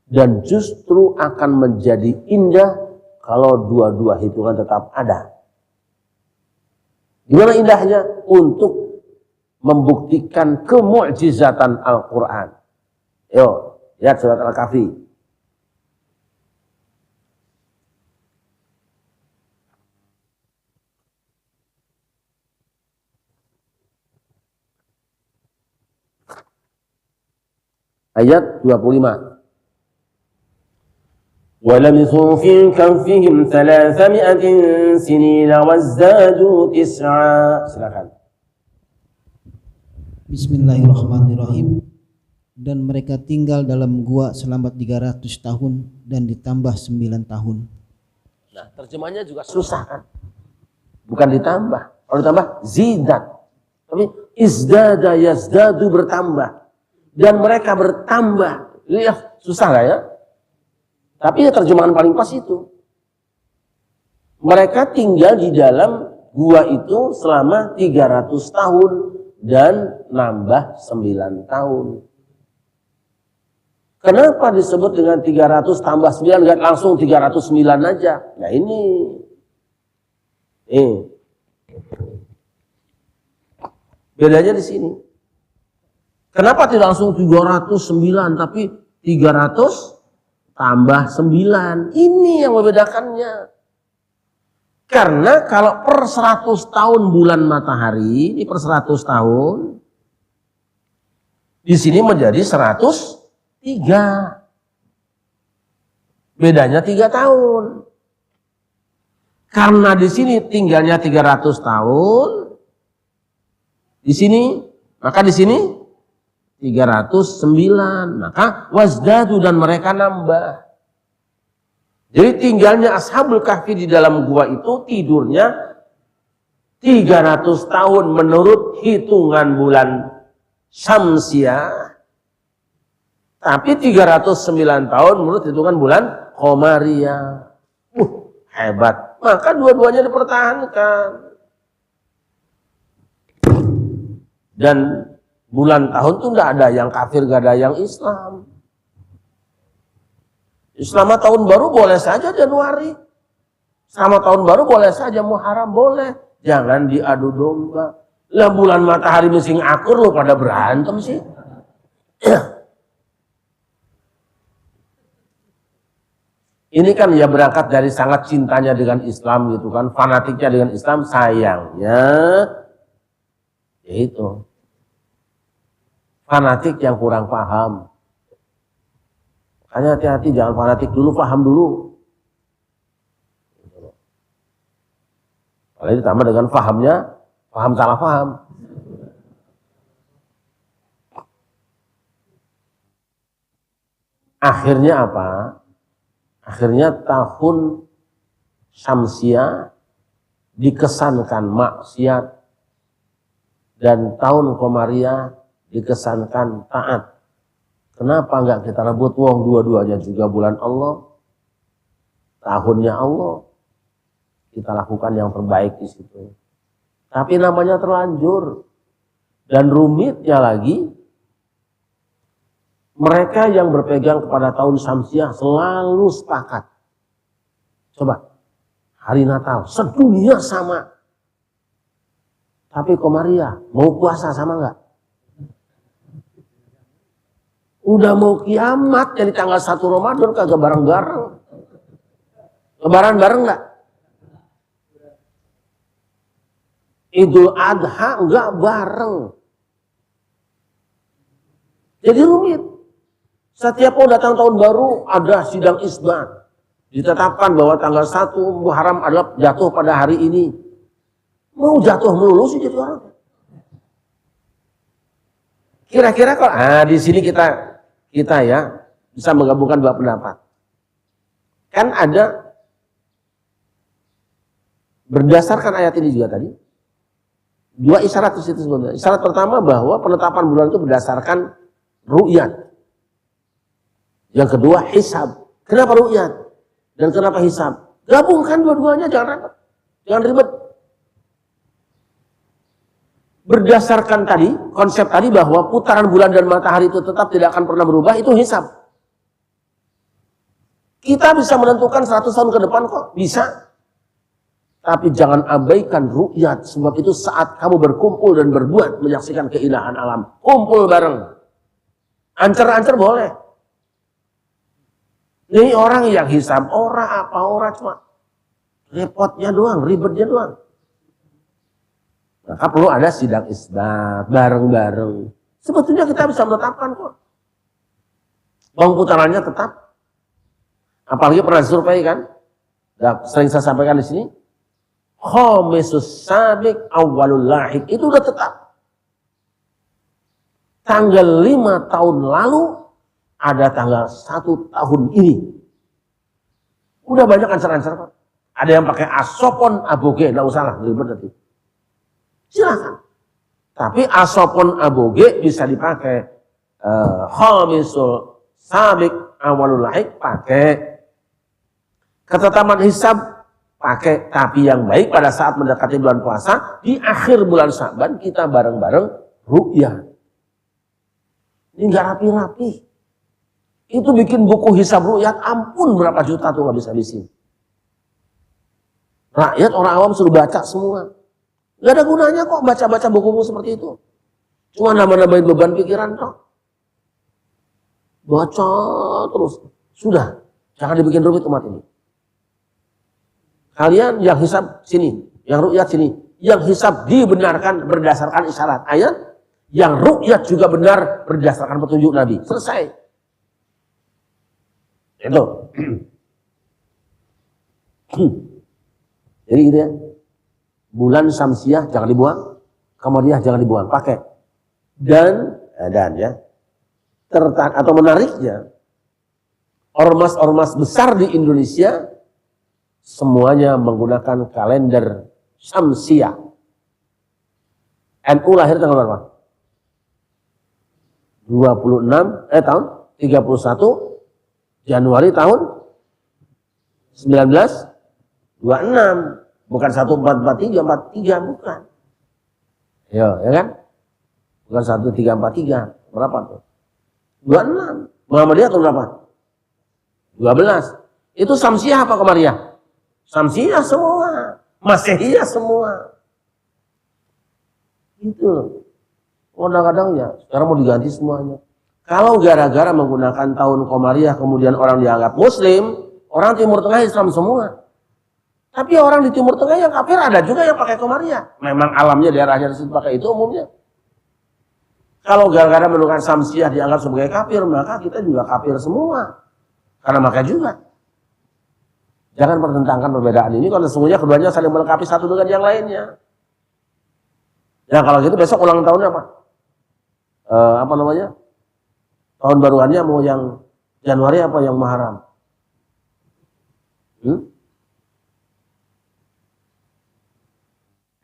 Dan justru akan menjadi indah kalau dua-dua hitungan tetap ada. Gimana indahnya? Untuk membuktikan kemu'jizatan Al-Quran. Yuk, lihat surat Al-Kahfi. Ayat 25. وَلَبِثُوا فِي كَهْفِهِمْ 300 سِنِينَ وَازْدَادُوا تِسْعًا. Silakan. Bismillahirrahmanirrahim. Dan mereka tinggal dalam gua selama 300 tahun dan ditambah 9 tahun. Nah, terjemahnya juga susah kan? Bukan ditambah. Kalau ditambah zidat. Tapi izdada yazdadu bertambah. Dan mereka bertambah. Lihat, susah gak ya? Tapi ya terjemahan paling pas itu. Mereka tinggal di dalam gua itu selama 300 tahun dan nambah 9 tahun. Kenapa disebut dengan 300 tambah 9, enggak langsung 309 aja? Nah ini. Bedanya di sini. Kenapa tidak langsung 309 tapi 300 tambah 9. Ini yang membedakannya. Karena kalau per 100 tahun bulan matahari, ini per 100 tahun, di sini menjadi 103. Bedanya 3 tahun. Karena di sini tinggalnya 300 tahun, di sini, maka di sini 309, maka wazdadu dan mereka nambah. Jadi tinggalnya Ashabul Kahfi di dalam gua itu tidurnya 300 tahun menurut hitungan bulan Syamsiah. Tapi 309 tahun menurut hitungan bulan Qamariyah. Hebat. Maka dua-duanya dipertahankan. Dan bulan tahun itu tidak ada yang kafir, tidak ada yang Islam. Selama tahun baru boleh saja Januari. Selama tahun baru boleh saja Muharram, boleh. Jangan diadu domba. Lah bulan matahari mesin akur lo pada berantem sih. Ini kan ya berangkat dari sangat cintanya dengan Islam gitu kan. Fanatiknya dengan Islam, sayangnya yaitu fanatik yang kurang paham. Makanya hati-hati, jangan fanatik dulu, paham dulu. Kalau ditambah dengan pahamnya, paham salah paham. Akhirnya apa? Akhirnya tahun Syamsiah dikesankan maksiat dan tahun Qamariyah dikesankan taat. Kenapa enggak kita rebut? Wong dua-duanya juga bulan Allah, tahunnya Allah. Kita lakukan yang terbaik di situ. Tapi namanya terlanjur dan rumitnya lagi, mereka yang berpegang kepada tahun Syamsiah selalu sepakat. Coba hari Natal sedunia sama. Tapi Qamariyah mau puasa sama enggak? Udah mau kiamat jadi tanggal 1 Ramadan kagak bareng-bareng. Lebaran bareng enggak? Idul Adha enggak bareng. Jadi rumit. Setiap mau datang tahun baru ada sidang isbat. Ditetapkan bahwa tanggal 1 Muharram adalah jatuh pada hari ini. Mau jatuh melulu sih jadi orang. Kira-kira kok di sini kita ya bisa menggabungkan dua pendapat. Kan ada berdasarkan ayat ini juga tadi dua isyarat di situ sebenarnya. Isyarat pertama bahwa penetapan bulan itu berdasarkan ru'yat. Yang kedua hisab. Kenapa ru'yat? Dan kenapa hisab? Gabungkan dua-duanya, jangan repot. Jangan ribet. Berdasarkan tadi, konsep tadi bahwa putaran bulan dan matahari itu tetap tidak akan pernah berubah, itu hisab. Kita bisa menentukan 100 tahun ke depan kok, bisa. Tapi jangan abaikan ru'yat, sebab itu saat kamu berkumpul dan berbuat menyaksikan keindahan alam. Kumpul bareng. Ancer-ancer boleh. Ini orang yang hisab, ora cuma repotnya doang, ribetnya doang. Maka perlu ada sidang isbat bareng-bareng. Sebetulnya kita bisa menetapkan kok. Bang putarannya tetap. Apalagi pernah survei kan? Sering saya sampaikan di sini. Khamisus sabiq awwalul lahik. Itu udah tetap. Tanggal 5 tahun lalu ada tanggal 1 tahun ini. Udah banyak ancer-ancer kok. Ada yang pakai asopon aboge, enggak usah lah, ribet nanti. Silakan. Tapi asopon aboge bisa dipakai khamisul sabiq awalul lahik pakai. Ketetapan hisab pakai. Tapi yang baik pada saat mendekati bulan puasa, di akhir bulan Syaban kita bareng-bareng ru'yah. Ini enggak rapi-rapi. Itu bikin buku hisab ru'yat, ampun berapa juta tuh nggak bisa habisin. Rakyat orang awam suruh baca semua. Gak ada gunanya kok baca-baca buku-buku seperti itu. Cuma nambah-nambahin beban pikiran kok. Baca terus. Sudah. Jangan dibikin rumit umat ini. Kalian yang hisab sini. Yang ru'yat sini. Yang hisab dibenarkan berdasarkan isyarat ayat. Yang ru'yat juga benar berdasarkan petunjuk Nabi. Selesai. Itu. Jadi gitu ya. Bulan Syamsiah jangan dibuang, Qamariyah jangan dibuang, pakai. Dan ya. Atau menariknya, ormas-ormas besar di Indonesia semuanya menggunakan kalender Syamsiah. NU lahir tanggal berapa? 31 Januari tahun 1926. Bukan 1443, 43, bukan. Ya kan? Bukan 1343. Berapa tuh? 26. Muhammadiyah tahun berapa? 12. Itu Syamsiah apa Qamariyah? Syamsiah semua. Masehiyah semua. Itu. Kadang-kadang ya, sekarang mau diganti semuanya. Kalau gara-gara menggunakan tahun Qamariyah kemudian orang dianggap Muslim, orang Timur Tengah Islam semua. Tapi orang di Timur Tengah yang kafir ada juga yang pakai Qamariyah. Memang alamnya daerahnya disitu pakai itu umumnya. Kalau gara-gara menggunakan Syamsiah dianggap sebagai kafir, maka kita juga kafir semua. Karena maka juga. Jangan pertentangkan perbedaan ini, kalau sesungguhnya keduanya saling melengkapi satu dengan yang lainnya. Ya kalau gitu besok ulang tahunnya apa? Apa namanya? Tahun baruannya mau yang Januari apa yang Muharram?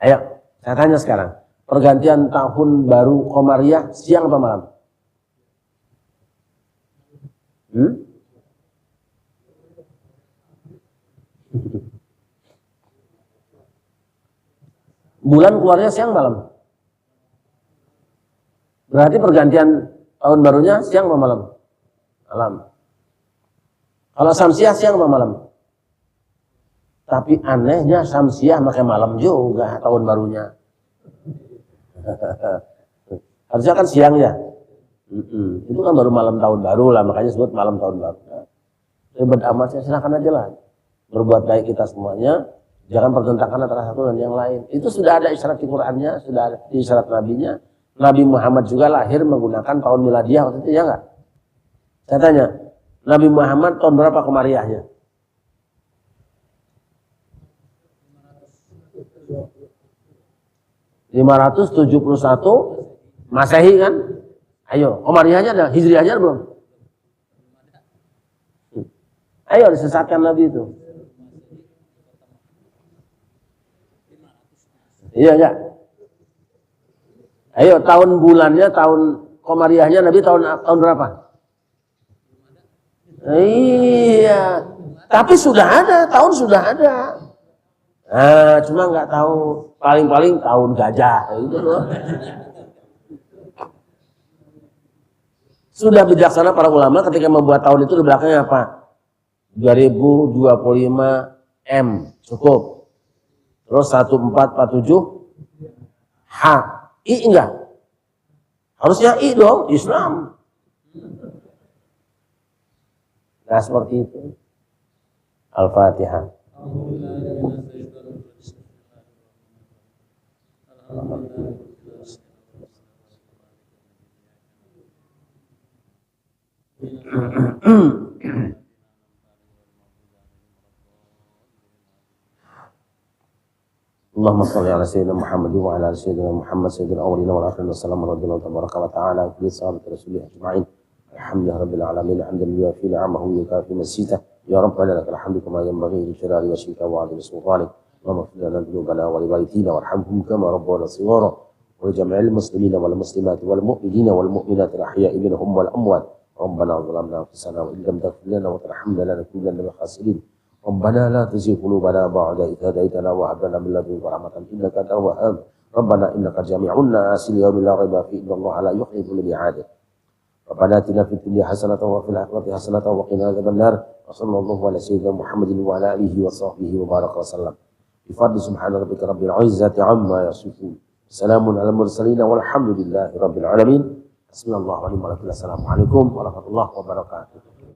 Ayo, saya tanya sekarang. Pergantian tahun baru Qamariyah siang apa malam? Bulan keluarnya siang malam? Berarti pergantian tahun barunya siang apa malam? Malam. Kalau Syamsiah siang apa malam? Tapi anehnya Syamsiah pakai malam juga tahun barunya. Harusnya kan siang ya. Itu kan baru malam tahun baru lah, makanya disebut malam tahun baru. Ribet amat ya, silakan aja lah. Berbuat baik kita semuanya, jangan pertentangkan antara satu dan yang lain. Itu sudah ada isyarat di Qur'annya, sudah ada di isyarat Nabinya. Nabi Muhammad juga lahir menggunakan tahun miladiah waktu itu, ya enggak? Saya tanya, Nabi Muhammad tahun berapa Qamariyahnya? 571 Masehi kan? Ayo, Qamariyahnya ada, Hijriyahnya belum? Ayo disesatkan Nabi itu. Iya enggak? Ayo tahun bulannya, tahun Qamariyahnya Nabi tahun berapa? Iya. Tapi sudah ada, tahun sudah ada. Nah, cuma nggak tahu, paling-paling tahun gajah gitu loh. Sudah bijaksana para ulama ketika membuat tahun itu di belakangnya apa? 2025 M cukup. Terus 1447 H. I enggak? Harusnya I dong, Islam. Nah seperti itu. Al-Fatihah. Allahumma shalli ala sayyidina Muhammad wa ala ali sayyidina Muhammad sayyidil awwalin wal akhirin wassalamu radhiyallahu tabaraka wa ta'ala bi sahabati rasulih ajma'in alhamdulillahi rabbil alamin hamdan yuwafi ni'amahu wa yukafi masjida ya rabbana lakal hamdu kama yanbaghi li jalali wajhika wa 'azimi sultanik Allahumma ighfir lana dhunubana wa li walidina warhamhum kama rabbana shighara wa li jami'il muslimina wal muslimati wal mu'minina wal mu'minati al ahya'i minhum wal amwat rabbana zalamna anfusana wa illam taghfir lana wa tarhamna lanakunanna minal khasirin ربنا لا تزغ قلوبنا بعد إذ هديتنا وهب لنا من لدنك رحمة إنك أنت الوهاب ربنا إنك جامع الناس ليوم لا ريب فيه إن الله لا يخلف الميعاد ربنا آتنا في الدنيا حسنة وفي الآخرة حسنة وقنا عذاب النار وصلى الله على سيدنا محمد وعلى آله وصحبه وبارك وسلم بفضل سبحان ربك رب العزة عما يصفون سلام على المرسلين والحمد لله رب العالمين بسم الله ونعم الوكيل السلام عليكم ورحمة الله وبركاته